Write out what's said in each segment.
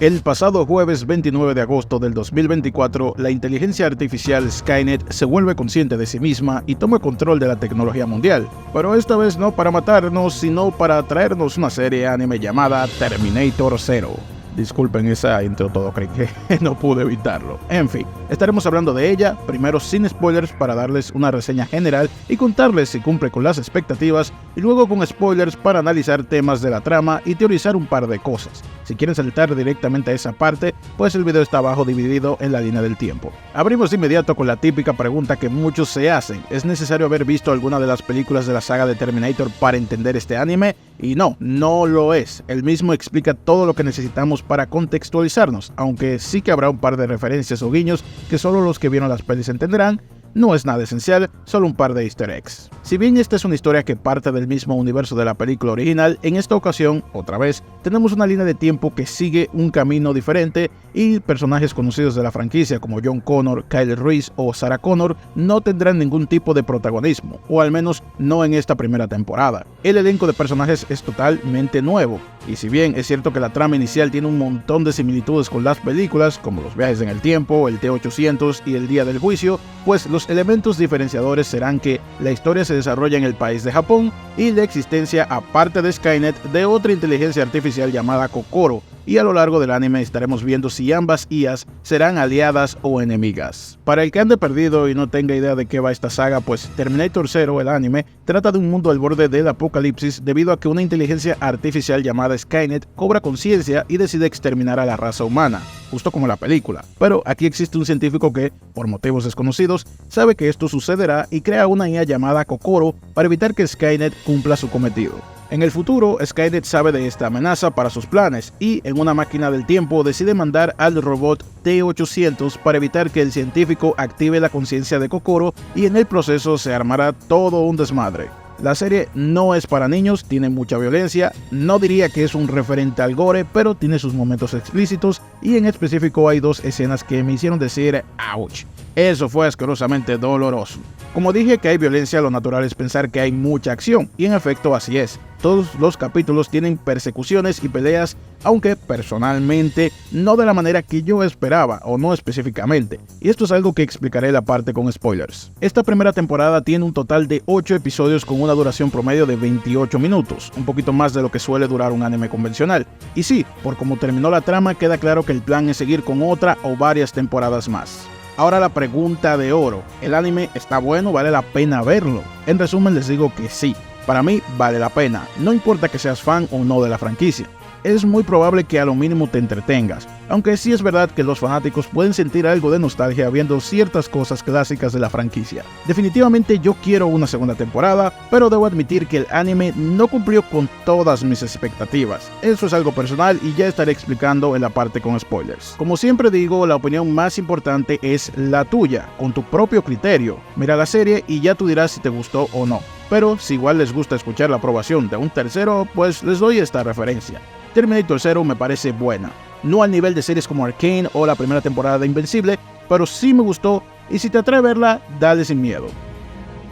El pasado jueves 29 de agosto del 2024, la inteligencia artificial Skynet se vuelve consciente de sí misma y toma control de la tecnología mundial, pero esta vez no para matarnos, sino para traernos una serie anime llamada Terminator Zero. Disculpen esa intro todo, creí que no pude evitarlo. En fin, estaremos hablando de ella, primero sin spoilers para darles una reseña general y contarles si cumple con las expectativas, y luego con spoilers para analizar temas de la trama y teorizar un par de cosas. Si quieren saltar directamente a esa parte, pues el video está abajo dividido en la línea del tiempo. Abrimos de inmediato con la típica pregunta que muchos se hacen: ¿es necesario haber visto alguna de las películas de la saga de Terminator para entender este anime? Y no lo es. El mismo explica todo lo que necesitamos para contextualizarnos, aunque sí que habrá un par de referencias o guiños que solo los que vieron las pelis entenderán. No es nada esencial, solo un par de easter eggs. Si bien esta es una historia que parte del mismo universo de la película original, en esta ocasión, otra vez, tenemos una línea de tiempo que sigue un camino diferente y personajes conocidos de la franquicia como John Connor, Kyle Reese o Sarah Connor no tendrán ningún tipo de protagonismo, o al menos no en esta primera temporada. El elenco de personajes es totalmente nuevo, y si bien es cierto que la trama inicial tiene un montón de similitudes con las películas, como los viajes en el tiempo, el T-800 y el día del juicio, pues los elementos diferenciadores serán que la historia se desarrolla en el país de Japón y la existencia, aparte de Skynet, de otra inteligencia artificial llamada Kokoro, y a lo largo del anime estaremos viendo si ambas IAs serán aliadas o enemigas. Para el que ande perdido y no tenga idea de qué va esta saga, pues Terminator Zero, el anime, trata de un mundo al borde del apocalipsis debido a que una inteligencia artificial llamada Skynet cobra conciencia y decide exterminar a la raza humana, justo como la película. Pero aquí existe un científico que, por motivos desconocidos, sabe que esto sucederá y crea una IA llamada Kokoro para evitar que Skynet cumpla su cometido. En el futuro, Skynet sabe de esta amenaza para sus planes y, en una máquina del tiempo, decide mandar al robot T-800 para evitar que el científico active la conciencia de Kokoro, y en el proceso se armará todo un desmadre. La serie no es para niños, tiene mucha violencia, no diría que es un referente al gore, pero tiene sus momentos explícitos y en específico hay dos escenas que me hicieron decir ¡ouch! Eso fue asquerosamente doloroso. Como dije que hay violencia, lo natural es pensar que hay mucha acción, y en efecto así es. Todos los capítulos tienen persecuciones y peleas, aunque personalmente no de la manera que yo esperaba, o no específicamente, y esto es algo que explicaré la parte con spoilers. Esta primera temporada tiene un total de 8 episodios con una duración promedio de 28 minutos, un poquito más de lo que suele durar un anime convencional. Y sí, por cómo terminó la trama, queda claro que el plan es seguir con otra o varias temporadas más. Ahora la pregunta de oro: ¿el anime está bueno? ¿Vale la pena verlo? En resumen les digo que sí. Para mí vale la pena, no importa que seas fan o no de la franquicia. Es muy probable que a lo mínimo te entretengas, aunque sí es verdad que los fanáticos pueden sentir algo de nostalgia viendo ciertas cosas clásicas de la franquicia. Definitivamente yo quiero una segunda temporada, pero debo admitir que el anime no cumplió con todas mis expectativas. Eso es algo personal y ya estaré explicando en la parte con spoilers. Como siempre digo, la opinión más importante es la tuya, con tu propio criterio. Mira la serie y ya tú dirás si te gustó o no. Pero si igual les gusta escuchar la aprobación de un tercero, pues les doy esta referencia. Terminator Zero me parece buena, no al nivel de series como Arcane o la primera temporada de Invencible, pero sí me gustó, y si te atrae a verla, dale sin miedo.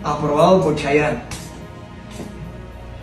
Aprobado por Chayanne.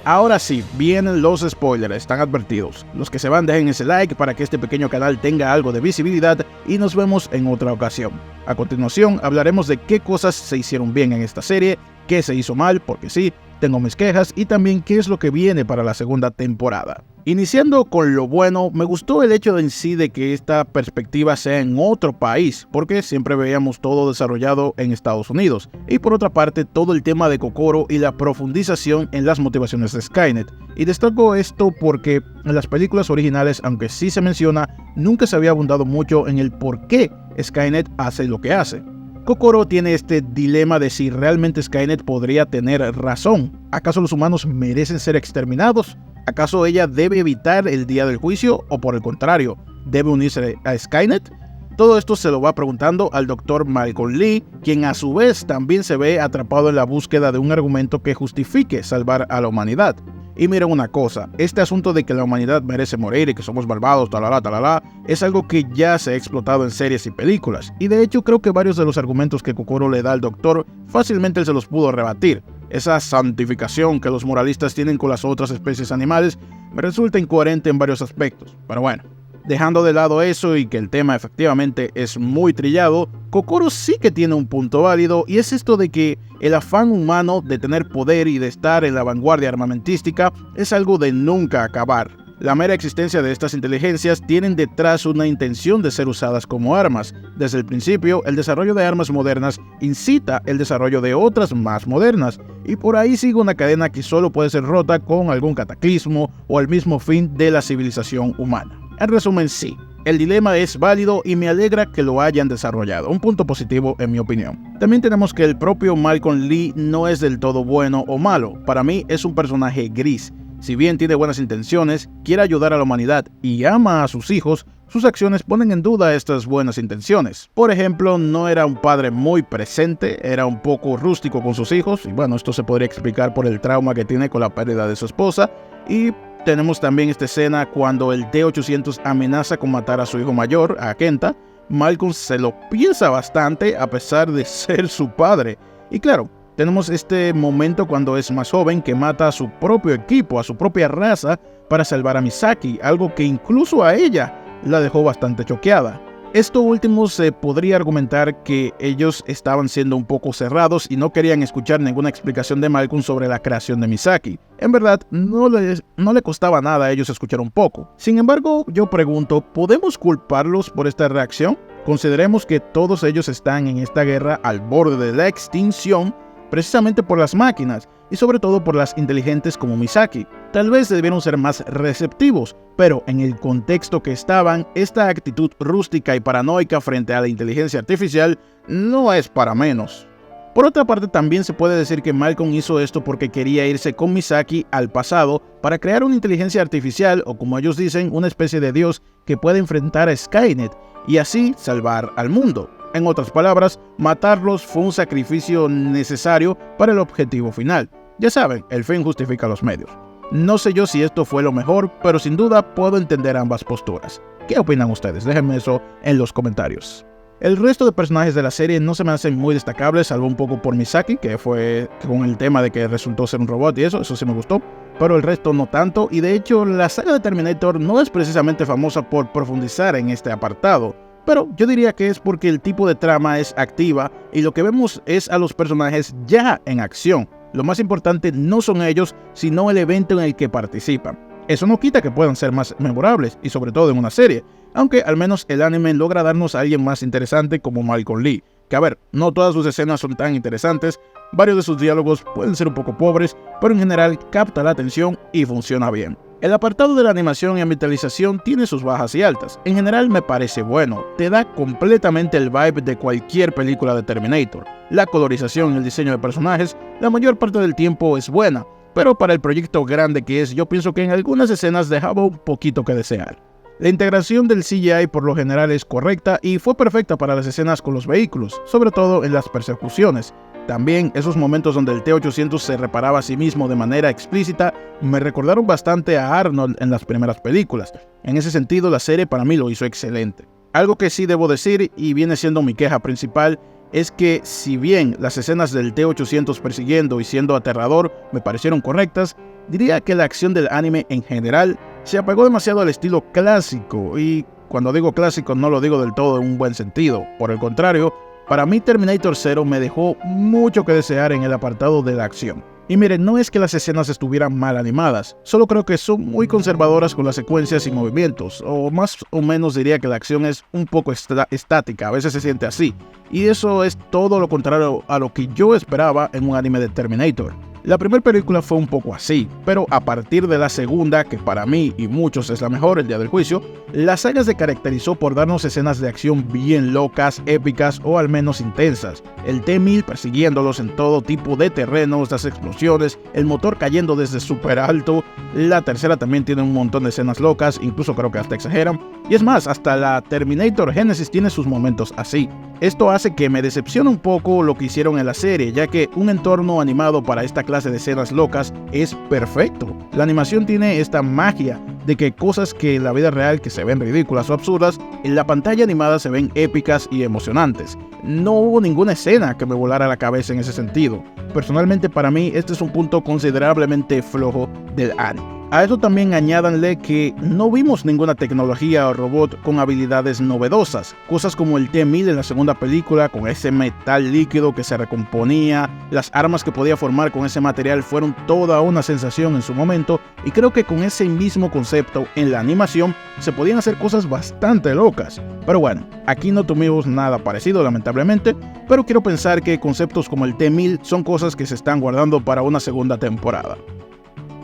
Ahora sí, vienen los spoilers, están advertidos. Los que se van, dejen ese like para que este pequeño canal tenga algo de visibilidad, y nos vemos en otra ocasión. A continuación hablaremos de qué cosas se hicieron bien en esta serie, qué se hizo mal, porque sí, tengo mis quejas, y también qué es lo que viene para la segunda temporada. Iniciando con lo bueno, me gustó el hecho en sí de que esta perspectiva sea en otro país, porque siempre veíamos todo desarrollado en Estados Unidos, y por otra parte todo el tema de Kokoro y la profundización en las motivaciones de Skynet. Y destaco esto porque en las películas originales, aunque sí se menciona, nunca se había abundado mucho en el por qué Skynet hace lo que hace. Kokoro tiene este dilema de si realmente Skynet podría tener razón. ¿Acaso los humanos merecen ser exterminados? ¿Acaso ella debe evitar el día del juicio o por el contrario, debe unirse a Skynet? Todo esto se lo va preguntando al Dr. Malcolm Lee, quien a su vez también se ve atrapado en la búsqueda de un argumento que justifique salvar a la humanidad. Y miren una cosa, este asunto de que la humanidad merece morir y que somos malvados, talala, es algo que ya se ha explotado en series y películas, y de hecho creo que varios de los argumentos que Kokoro le da al doctor fácilmente él se los pudo rebatir. Esa santificación que los moralistas tienen con las otras especies animales me resulta incoherente en varios aspectos, pero bueno. Dejando de lado eso y que el tema efectivamente es muy trillado, Kokoro sí que tiene un punto válido, y es esto de que el afán humano de tener poder y de estar en la vanguardia armamentística es algo de nunca acabar. La mera existencia de estas inteligencias tienen detrás una intención de ser usadas como armas. Desde el principio, el desarrollo de armas modernas incita el desarrollo de otras más modernas, y por ahí sigue una cadena que solo puede ser rota con algún cataclismo o el mismo fin de la civilización humana. En resumen, sí, el dilema es válido y me alegra que lo hayan desarrollado, un punto positivo en mi opinión. También tenemos que el propio Malcolm Lee no es del todo bueno o malo, para mí es un personaje gris. Si bien tiene buenas intenciones, quiere ayudar a la humanidad y ama a sus hijos, sus acciones ponen en duda estas buenas intenciones. Por ejemplo, no era un padre muy presente, era un poco rústico con sus hijos, y bueno, esto se podría explicar por el trauma que tiene con la pérdida de su esposa, y tenemos también esta escena cuando el T-800 amenaza con matar a su hijo mayor, a Kenta. Malcolm se lo piensa bastante a pesar de ser su padre. Y claro, tenemos este momento cuando es más joven que mata a su propio equipo, a su propia raza, para salvar a Misaki, algo que incluso a ella la dejó bastante choqueada. Esto último se podría argumentar que ellos estaban siendo un poco cerrados y no querían escuchar ninguna explicación de Malcolm sobre la creación de Misaki. En verdad, no le costaba nada a ellos escuchar un poco. Sin embargo, yo pregunto, ¿podemos culparlos por esta reacción? Consideremos que todos ellos están en esta guerra al borde de la extinción, precisamente por las máquinas, y sobre todo por las inteligentes como Misaki. Tal vez debieron ser más receptivos, pero en el contexto que estaban, esta actitud rústica y paranoica frente a la inteligencia artificial no es para menos. Por otra parte, también se puede decir que Malcolm hizo esto porque quería irse con Misaki al pasado para crear una inteligencia artificial, o como ellos dicen, una especie de dios que pueda enfrentar a Skynet y así salvar al mundo. En otras palabras, matarlos fue un sacrificio necesario para el objetivo final. Ya saben, el fin justifica los medios. No sé yo si esto fue lo mejor, pero sin duda puedo entender ambas posturas. ¿Qué opinan ustedes? Déjenme eso en los comentarios. El resto de personajes de la serie no se me hacen muy destacables, salvo un poco por Misaki, que fue con el tema de que resultó ser un robot y eso sí me gustó, pero el resto no tanto, y de hecho la saga de Terminator no es precisamente famosa por profundizar en este apartado. Pero yo diría que es porque el tipo de trama es activa y lo que vemos es a los personajes ya en acción. Lo más importante no son ellos, sino el evento en el que participan. Eso no quita que puedan ser más memorables, y sobre todo en una serie, aunque al menos el anime logra darnos a alguien más interesante como Malcolm Lee, que a ver, no todas sus escenas son tan interesantes, varios de sus diálogos pueden ser un poco pobres, pero en general capta la atención y funciona bien. El apartado de la animación y ambientalización tiene sus bajas y altas. En general me parece bueno, te da completamente el vibe de cualquier película de Terminator. La colorización y el diseño de personajes, la mayor parte del tiempo es buena, pero para el proyecto grande que es, yo pienso que en algunas escenas dejaba un poquito que desear. La integración del CGI por lo general es correcta y fue perfecta para las escenas con los vehículos, sobre todo en las persecuciones. También esos momentos donde el T-800 se reparaba a sí mismo de manera explícita me recordaron bastante a Arnold en las primeras películas. En ese sentido, la serie para mí lo hizo excelente. Algo que sí debo decir, y viene siendo mi queja principal, es que si bien las escenas del T-800 persiguiendo y siendo aterrador me parecieron correctas, diría que la acción del anime en general se apegó demasiado al estilo clásico, y cuando digo clásico no lo digo del todo en un buen sentido. Por el contrario, para mí Terminator 0 me dejó mucho que desear en el apartado de la acción. Y miren, no es que las escenas estuvieran mal animadas, solo creo que son muy conservadoras con las secuencias y movimientos, o más o menos diría que la acción es un poco estática, a veces se siente así. Y eso es todo lo contrario a lo que yo esperaba en un anime de Terminator. La primera película fue un poco así, pero a partir de la segunda, que para mí y muchos es la mejor, El Día del Juicio, la saga se caracterizó por darnos escenas de acción bien locas, épicas o al menos intensas. El T-1000 persiguiéndolos en todo tipo de terrenos, las explosiones, el motor cayendo desde súper alto. La tercera también tiene un montón de escenas locas, incluso creo que hasta exageran. Y es más, hasta la Terminator Genesis tiene sus momentos así. Esto hace que me decepcione un poco lo que hicieron en la serie, ya que un entorno animado para esta clase de escenas locas es perfecto. La animación tiene esta magia de que cosas que en la vida real que se ven ridículas o absurdas, en la pantalla animada se ven épicas y emocionantes. No hubo ninguna escena que me volara la cabeza en ese sentido. Personalmente para mí este es un punto considerablemente flojo del anime. A eso también añádanle que no vimos ninguna tecnología o robot con habilidades novedosas, cosas como el T-1000 en la segunda película con ese metal líquido que se recomponía, las armas que podía formar con ese material fueron toda una sensación en su momento, y creo que con ese mismo concepto en la animación se podían hacer cosas bastante locas. Pero bueno, aquí no tuvimos nada parecido lamentablemente, pero quiero pensar que conceptos como el T-1000 son cosas que se están guardando para una segunda temporada.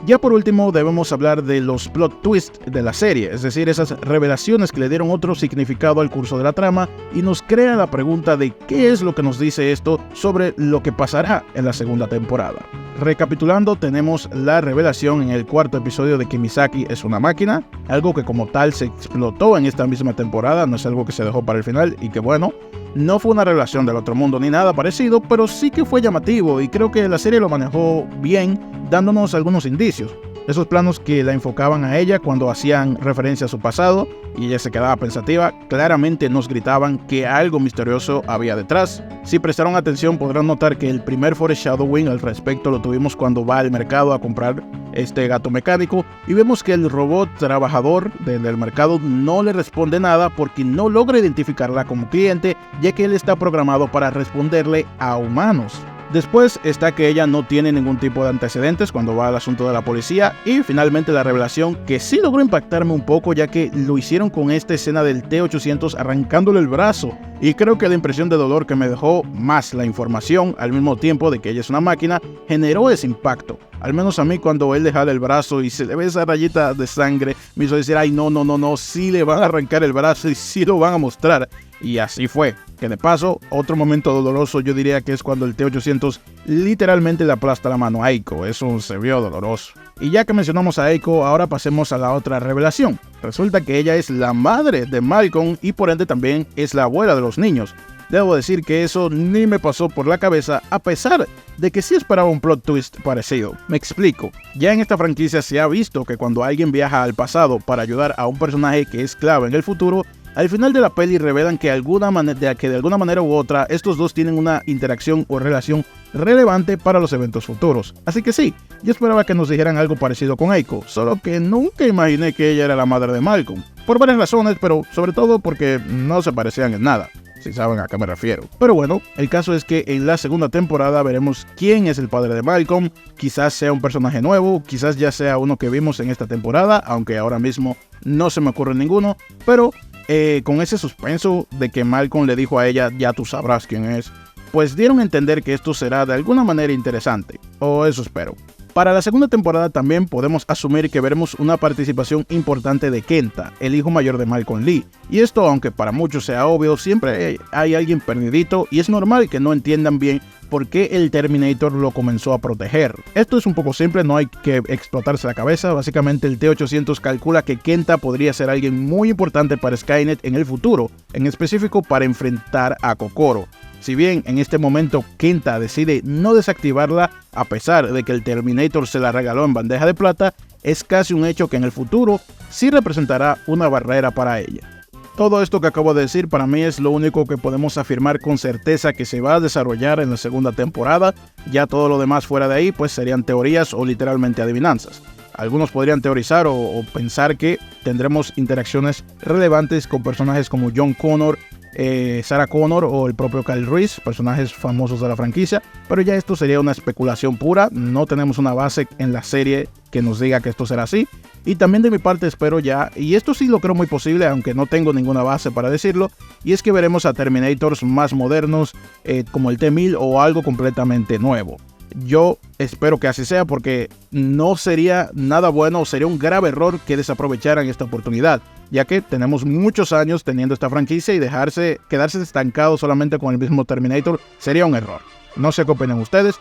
Ya por último debemos hablar de los plot twists de la serie, es decir, esas revelaciones que le dieron otro significado al curso de la trama y nos crea la pregunta de qué es lo que nos dice esto sobre lo que pasará en la segunda temporada. Recapitulando, tenemos la revelación en el cuarto episodio de que Misaki es una máquina, algo que como tal se explotó en esta misma temporada, no es algo que se dejó para el final y que bueno, no fue una revelación del otro mundo ni nada parecido, pero sí que fue llamativo y creo que la serie lo manejó bien, dándonos algunos indicios. Esos planos que la enfocaban a ella cuando hacían referencia a su pasado y ella se quedaba pensativa, claramente nos gritaban que algo misterioso había detrás. Si prestaron atención podrán notar que el primer foreshadowing al respecto lo tuvimos cuando va al mercado a comprar este gato mecánico y vemos que el robot trabajador del mercado no le responde nada porque no logra identificarla como cliente, ya que él está programado para responderle a humanos. Después está que ella no tiene ningún tipo de antecedentes cuando va al asunto de la policía y finalmente la revelación que sí logró impactarme un poco ya que lo hicieron con esta escena del T-800 arrancándole el brazo y creo que la impresión de dolor que me dejó más la información al mismo tiempo de que ella es una máquina generó ese impacto. Al menos a mí cuando él le jala el brazo y se le ve esa rayita de sangre me hizo decir ay no, sí le van a arrancar el brazo y sí lo van a mostrar. Y así fue, que de paso, otro momento doloroso yo diría que es cuando el T-800 literalmente le aplasta la mano a Eiko, eso se vio doloroso. Y ya que mencionamos a Eiko, ahora pasemos a la otra revelación. Resulta que ella es la madre de Malcolm y por ende también es la abuela de los niños. Debo decir que eso ni me pasó por la cabeza a pesar de que sí esperaba un plot twist parecido. Me explico, ya en esta franquicia se ha visto que cuando alguien viaja al pasado para ayudar a un personaje que es clave en el futuro, al final de la peli revelan que de alguna manera u otra estos dos tienen una interacción o relación relevante para los eventos futuros. Así que sí, yo esperaba que nos dijeran algo parecido con Eiko, solo que nunca imaginé que ella era la madre de Malcolm. Por varias razones, pero sobre todo porque no se parecían en nada, si saben a qué me refiero. Pero bueno, el caso es que en la segunda temporada veremos quién es el padre de Malcolm, quizás sea un personaje nuevo, quizás ya sea uno que vimos en esta temporada, aunque ahora mismo no se me ocurre ninguno, pero con ese suspenso de que Malcolm le dijo a ella, ya tú sabrás quién es, pues dieron a entender que esto será de alguna manera interesante, o eso espero. Para la segunda temporada también podemos asumir que veremos una participación importante de Kenta, el hijo mayor de Malcolm Lee. Y esto, aunque para muchos sea obvio, siempre hay alguien perdidito y es normal que no entiendan bien por qué el Terminator lo comenzó a proteger. Esto es un poco simple, no hay que explotarse la cabeza. Básicamente el T-800 calcula que Kenta podría ser alguien muy importante para Skynet en el futuro, en específico para enfrentar a Kokoro. Si bien en este momento Kenta decide no desactivarla, a pesar de que el Terminator se la regaló en bandeja de plata, es casi un hecho que en el futuro sí representará una barrera para ella. Todo esto que acabo de decir para mí es lo único que podemos afirmar con certeza que se va a desarrollar en la segunda temporada. Ya todo lo demás fuera de ahí pues serían teorías o literalmente adivinanzas. Algunos podrían teorizar o pensar que tendremos interacciones relevantes con personajes como John Connor, Sarah Connor o el propio Kyle Reese, personajes famosos de la franquicia, pero ya esto sería una especulación pura, no tenemos una base en la serie que nos diga que esto será así, y también de mi parte espero ya, y esto sí lo creo muy posible aunque no tengo ninguna base para decirlo, y es que veremos a Terminators más modernos como el T-1000 o algo completamente nuevo. Yo espero que así sea porque no sería nada bueno o sería un grave error que desaprovecharan esta oportunidad, ya que tenemos muchos años teniendo esta franquicia y quedarse estancados solamente con el mismo Terminator sería un error. No sé qué opinan ustedes,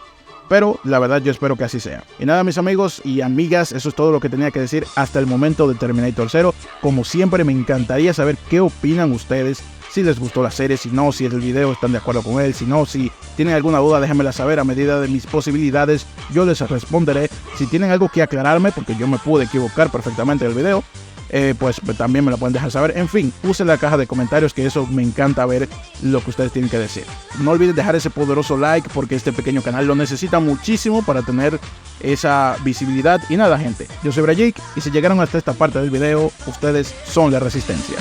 pero la verdad yo espero que así sea. Y nada, mis amigos y amigas, eso es todo lo que tenía que decir hasta el momento de Terminator 0. Como siempre me encantaría saber qué opinan ustedes, si les gustó la serie, si no, si el video están de acuerdo con él, si no, si tienen alguna duda déjenmela saber a medida de mis posibilidades, yo les responderé. Si tienen algo que aclararme, porque yo me pude equivocar perfectamente en el video, pues también me lo pueden dejar saber. En fin, use la caja de comentarios, que eso me encanta ver lo que ustedes tienen que decir. No olviden dejar ese poderoso like, porque este pequeño canal lo necesita muchísimo para tener esa visibilidad. Y nada, gente, yo soy Brayik, y si llegaron hasta esta parte del video, ustedes son la resistencia.